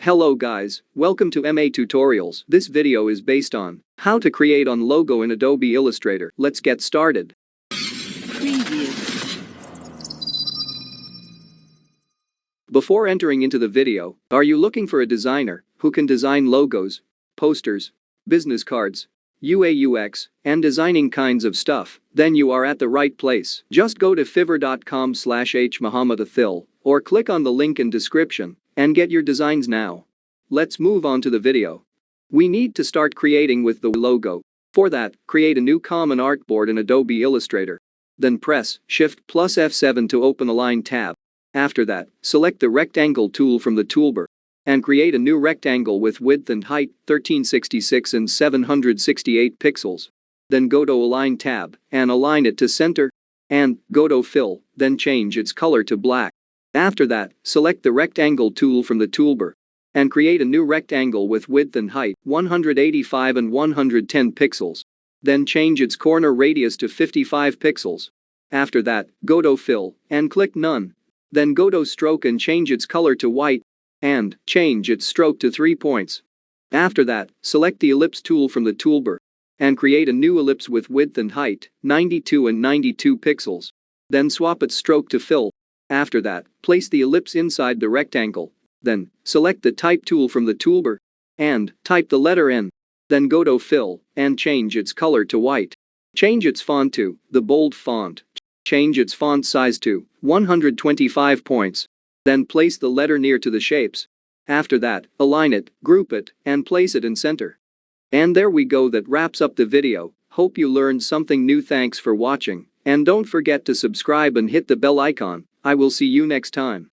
Hello guys, welcome to MA Tutorials. This video is based on how to create on logo in Adobe Illustrator. Let's get started. Preview. Before entering into the video, are you looking for a designer who can design logos, posters, business cards, UI/UX, and designing kinds of stuff? Then you are at the right place. Just go to fiverr.com/hmohammedathil or click on the link in description and get your designs now. Let's move on to the video. We need to start creating with the logo. For that, create a new common artboard in Adobe Illustrator. Then press Shift plus F7 to open a line tab. After that, select the rectangle tool from the toolbar and create a new rectangle with width and height 1366 and 768 pixels. Then go to Align tab and align it to center and go to Fill, then change its color to black. After that, select the rectangle tool from the toolbar and create a new rectangle with width and height 185 and 110 pixels. Then change its corner radius to 55 pixels. After that, go to Fill and click None. Then go to Stroke and change its color to white and change its stroke to 3 points. After that, select the Ellipse tool from the toolbar and create a new ellipse with width and height 92 and 92 pixels. Then swap its stroke to Fill. After that, place the ellipse inside the rectangle. Then, select the Type tool from the toolbar and type the letter N. Then go to Fill and change its color to white. Change its font to the bold font. Change its font size to 125 points. Then place the letter near to the shapes. After that, align it, group it, and place it in center. And there we go, that wraps up the video. Hope you learned something new. Thanks for watching. And don't forget to subscribe and hit the bell icon. I will see you next time.